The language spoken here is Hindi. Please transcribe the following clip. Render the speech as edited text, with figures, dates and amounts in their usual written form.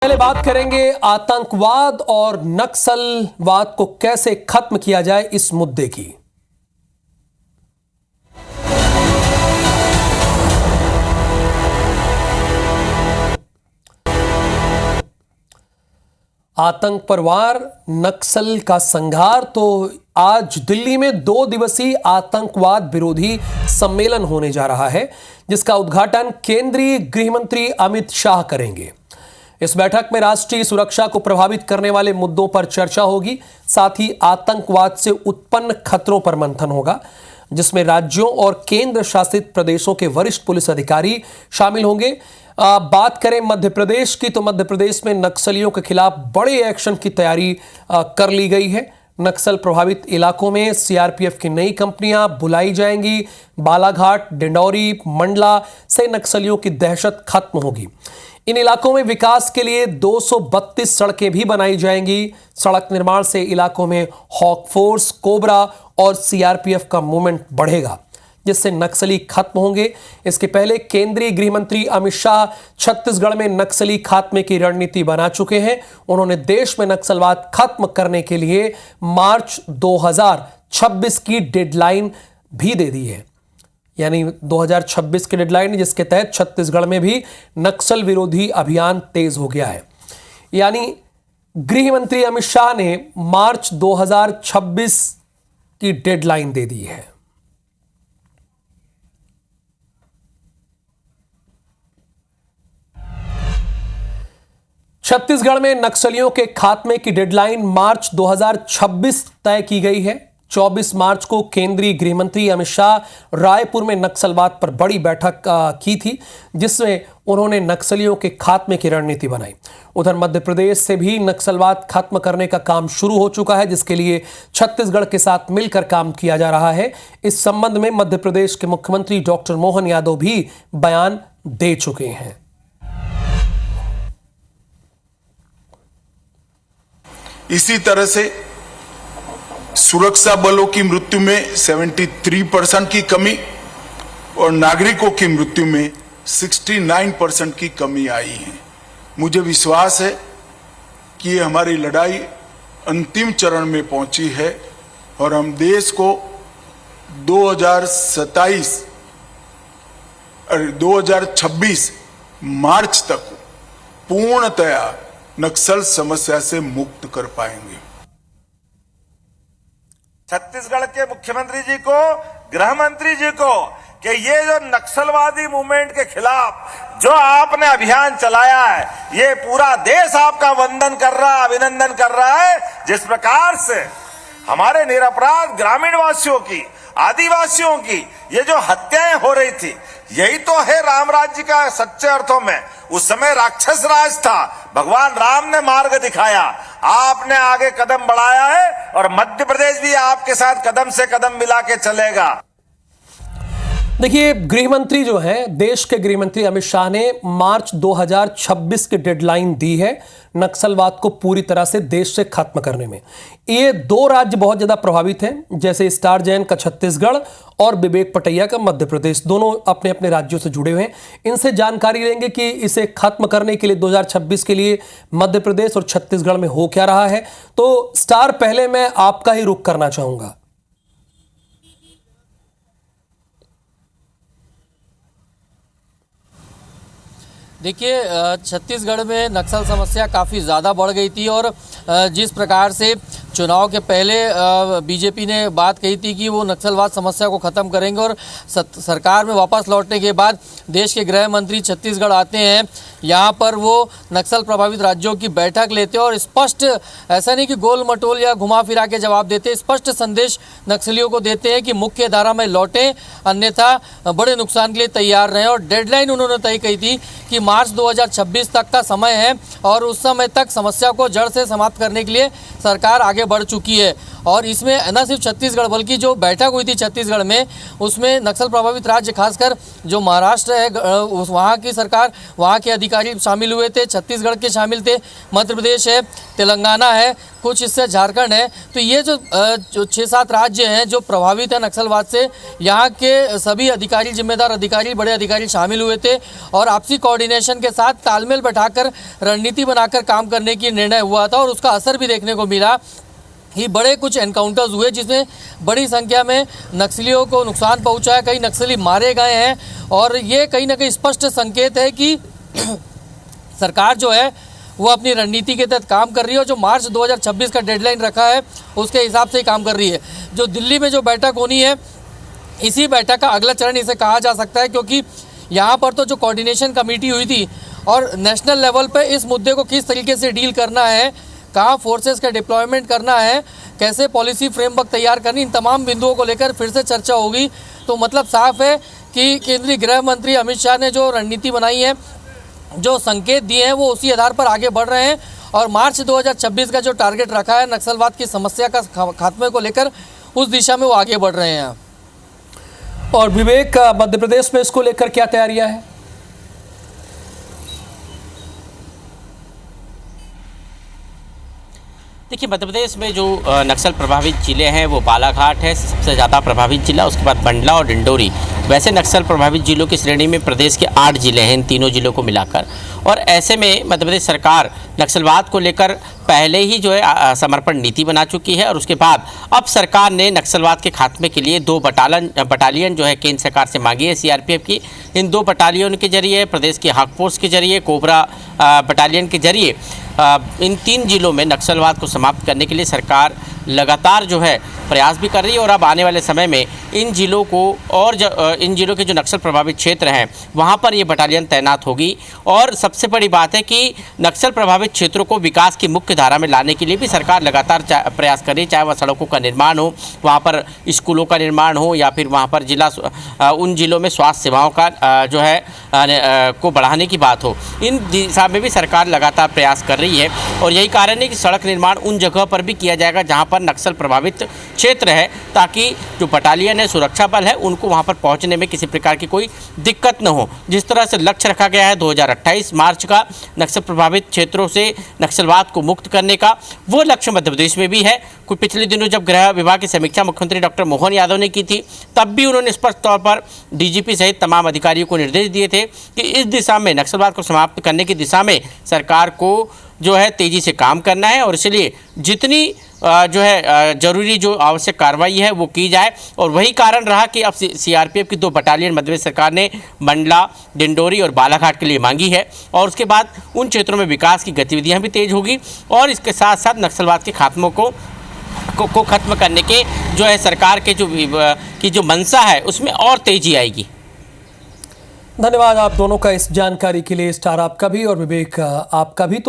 पहले बात करेंगे आतंकवाद और नक्सलवाद को कैसे खत्म किया जाए इस मुद्दे की। आतंक पर वार, नक्सल का संघार। तो आज दिल्ली में 2 दिवसीय आतंकवाद विरोधी सम्मेलन होने जा रहा है, जिसका उद्घाटन केंद्रीय गृह मंत्री अमित शाह करेंगे। इस बैठक में राष्ट्रीय सुरक्षा को प्रभावित करने वाले मुद्दों पर चर्चा होगी। साथ ही आतंकवाद से उत्पन्न खतरों पर मंथन होगा, जिसमें राज्यों और केंद्र शासित प्रदेशों के वरिष्ठ पुलिस अधिकारी शामिल होंगे। बात करें मध्य प्रदेश की, तो मध्य प्रदेश में नक्सलियों के खिलाफ बड़े एक्शन की तैयारी कर ली गई है। नक्सल प्रभावित इलाकों में सीआरपीएफ की नई कंपनियां बुलाई जाएंगी। बालाघाट, डिंडौरी, मंडला से नक्सलियों की दहशत खत्म होगी। इन इलाकों में विकास के लिए 232 सड़कें भी बनाई जाएंगी। सड़क निर्माण से इलाकों में हॉक फोर्स, कोबरा और सीआरपीएफ का मूवमेंट बढ़ेगा, जिससे नक्सली खत्म होंगे। इसके पहले केंद्रीय गृह मंत्री अमित शाह छत्तीसगढ़ में नक्सली खात्मे की रणनीति बना चुके हैं। उन्होंने देश में नक्सलवाद खत्म करने के लिए मार्च 2026 की डेडलाइन भी दे दी है, यानी 2026 की डेडलाइन, जिसके तहत छत्तीसगढ़ में भी नक्सल विरोधी अभियान तेज हो गया है। यानी गृह मंत्री अमित शाह ने मार्च 2026 की डेडलाइन दे दी है। छत्तीसगढ़ में नक्सलियों के खात्मे की डेडलाइन मार्च 2026 तय की गई है। 24 मार्च को केंद्रीय गृह मंत्री अमित शाह रायपुर में नक्सलवाद पर बड़ी बैठक की थी, जिसमें उन्होंने नक्सलियों के खात्मे की रणनीति बनाई। उधर मध्य प्रदेश से भी नक्सलवाद खत्म करने का काम शुरू हो चुका है, जिसके लिए छत्तीसगढ़ के साथ मिलकर काम किया जा रहा है। इस संबंध में मध्य प्रदेश के मुख्यमंत्री डॉक्टर मोहन यादव भी बयान दे चुके हैं। इसी तरह से सुरक्षा बलों की मृत्यु में 73% की कमी और नागरिकों की मृत्यु में 69% की कमी आई है। मुझे विश्वास है कि ये हमारी लड़ाई अंतिम चरण में पहुंची है और हम देश को 2026 मार्च तक पूर्णतया नक्सल समस्या से मुक्त कर पाएंगे। छत्तीसगढ़ के मुख्यमंत्री जी को, गृह मंत्री जी को, कि ये जो नक्सलवादी मूवमेंट के खिलाफ जो आपने अभियान चलाया है, ये पूरा देश आपका वंदन कर रहा है, अभिनंदन कर रहा है। जिस प्रकार से हमारे निरपराध ग्रामीण वासियों की, आदिवासियों की ये जो हत्याएं हो रही थी, यही तो है राम राज्य का सच्चे अर्थों में। उस समय राक्षस राज था, भगवान राम ने मार्ग दिखाया, आपने आगे कदम बढ़ाया है और मध्य प्रदेश भी आपके साथ कदम से कदम मिला के चलेगा। देखिए, गृह मंत्री जो हैं, देश के गृह मंत्री अमित शाह ने मार्च 2026 की डेडलाइन दी है नक्सलवाद को पूरी तरह से देश से खत्म करने में। ये 2 राज्य बहुत ज्यादा प्रभावित हैं, जैसे स्टार जैन का छत्तीसगढ़ और विवेक पटैया का मध्य प्रदेश। दोनों अपने अपने राज्यों से जुड़े हुए हैं। इनसे जानकारी लेंगे कि इसे खत्म करने के लिए 2026 के लिए मध्य प्रदेश और छत्तीसगढ़ में हो क्या रहा है। तो स्टार, पहले मैं आपका ही रुख करना चाहूंगा। देखिए, छत्तीसगढ़ में नक्सल समस्या काफ़ी ज़्यादा बढ़ गई थी और जिस प्रकार से चुनाव के पहले बीजेपी ने बात कही थी कि वो नक्सलवाद समस्या को ख़त्म करेंगे और सरकार में वापस लौटने के बाद देश के गृह मंत्री छत्तीसगढ़ आते हैं। यहाँ पर वो नक्सल प्रभावित राज्यों की बैठक लेते हैं और स्पष्ट, ऐसा नहीं कि गोल मटोल या घुमा फिरा के जवाब देते, स्पष्ट संदेश नक्सलियों को देते हैं कि मुख्य धारा में लौटें, अन्यथा बड़े नुकसान के लिए तैयार रहें। और डेडलाइन उन्होंने तय की थी कि मार्च 2026 तक का समय है और उस समय तक समस्या को जड़ से समाप्त करने के लिए सरकार आगे बढ़ चुकी है। और इसमें न सिर्फ छत्तीसगढ़ बल्कि जो बैठक हुई थी छत्तीसगढ़ में, उसमें नक्सल प्रभावित राज्य खासकर जो महाराष्ट्र है वहाँ की सरकार, वहाँ के अधिकारी शामिल हुए थे, छत्तीसगढ़ के शामिल थे, मध्य प्रदेश है, तेलंगाना है, कुछ हिस्से झारखंड है। तो ये जो 6-7 राज्य हैं जो प्रभावित है नक्सलवाद से, यहाँ के सभी अधिकारी, जिम्मेदार अधिकारी, बड़े अधिकारी शामिल हुए थे और आपसी कोऑर्डिनेशन के साथ तालमेल बैठाकर रणनीति बनाकर काम करने की निर्णय हुआ था। और उसका असर भी देखने को मिला कि बड़े कुछ एनकाउंटर्स हुए जिसमें बड़ी संख्या में नक्सलियों को नुकसान पहुंचा है, कई नक्सली मारे गए हैं। और ये कहीं ना कहीं स्पष्ट संकेत है कि सरकार जो है वो अपनी रणनीति के तहत काम कर रही है और जो मार्च 2026 का डेडलाइन रखा है उसके हिसाब से ही काम कर रही है। जो दिल्ली में जो बैठक होनी है, इसी बैठक का अगला चरण इसे कहा जा सकता है, क्योंकि यहाँ पर तो जो कोऑर्डिनेशन कमेटी हुई थी और नेशनल लेवल पे इस मुद्दे को किस तरीके से डील करना है, कहाँ फोर्सेस का डिप्लॉयमेंट करना है, कैसे पॉलिसी फ्रेमवर्क तैयार करनी, इन तमाम बिंदुओं को लेकर फिर से चर्चा होगी। तो मतलब साफ है कि केंद्रीय गृह मंत्री अमित शाह ने जो रणनीति बनाई है, जो संकेत दिए हैं, वो उसी आधार पर आगे बढ़ रहे हैं और मार्च 2026 का जो टारगेट रखा है नक्सलवाद की समस्या का खात्मे को लेकर, उस दिशा में वो आगे बढ़ रहे हैं। और विवेक, मध्य प्रदेश में इसको लेकर क्या तैयारियां हैं? देखिए, मध्य प्रदेश में जो नक्सल प्रभावित ज़िले हैं वो बालाघाट है सबसे ज़्यादा प्रभावित ज़िला, उसके बाद मंडला और डिंडोरी। वैसे नक्सल प्रभावित ज़िलों की श्रेणी में प्रदेश के 8 ज़िले हैं, इन तीनों ज़िलों को मिलाकर। और ऐसे में मध्य प्रदेश सरकार नक्सलवाद को लेकर पहले ही जो है समर्पण नीति बना चुकी है और उसके बाद अब सरकार ने नक्सलवाद के खात्मे के लिए 2 बटालियन जो है केंद्र सरकार से मांगी है सीआरपीएफ की। इन 2 बटालियन के जरिए, प्रदेश की हाक फोर्स के जरिए, कोबरा बटालियन के जरिए इन 3 जिलों में नक्सलवाद को समाप्त करने के लिए सरकार लगातार जो है प्रयास भी कर रही है। और अब आने वाले समय में इन जिलों को और इन जिलों के जो नक्सल प्रभावित क्षेत्र हैं वहाँ पर ये बटालियन तैनात होगी। और सबसे बड़ी बात है कि नक्सल प्रभावित क्षेत्रों को विकास की मुख्य धारा में लाने के लिए भी सरकार लगातार प्रयास कर रही है, चाहे वह सड़कों का निर्माण हो, वहाँ पर स्कूलों का निर्माण हो, या फिर वहाँ पर उन जिलों में स्वास्थ्य सेवाओं का जो है को बढ़ाने की बात हो। इन दिशा में भी सरकार लगातार प्रयास कर रही है और यही कारण है कि सड़क निर्माण उन जगह पर भी किया जाएगा जहाँ पर नक्सल प्रभावित क्षेत्र है, ताकि जो बटालियन है, सुरक्षा बल है, उनको वहाँ पर पहुँचने में किसी प्रकार की कोई दिक्कत न हो। जिस तरह से लक्ष्य रखा गया है 2028 मार्च का नक्सल प्रभावित क्षेत्रों से नक्सलवाद को मुक्त करने का, वो लक्ष्य मध्य प्रदेश में भी है। कुछ पिछले दिनों जब गृह विभाग की समीक्षा मुख्यमंत्री डॉक्टर मोहन यादव ने की थी, तब भी उन्होंने स्पष्ट तौर पर डीजीपी सहित तमाम अधिकारियों को निर्देश दिए थे कि इस दिशा में, नक्सलवाद को समाप्त करने की दिशा में सरकार को जो है तेज़ी से काम करना है और इसलिए जितनी जो है जरूरी जो आवश्यक कार्रवाई है वो की जाए। और वही कारण रहा कि अब सीआरपीएफ की 2 बटालियन मध्य प्रदेश सरकार ने मंडला, डिंडोरी और बालाघाट के लिए मांगी है और उसके बाद उन क्षेत्रों में विकास की गतिविधियां भी तेज होगी और इसके साथ साथ नक्सलवाद के खात्मों को खत्म करने के जो है सरकार के जो मंशा है उसमें और तेजी आएगी। धन्यवाद आप दोनों का इस जानकारी के लिए। स्टार आपका भी और विवेक आपका भी। तो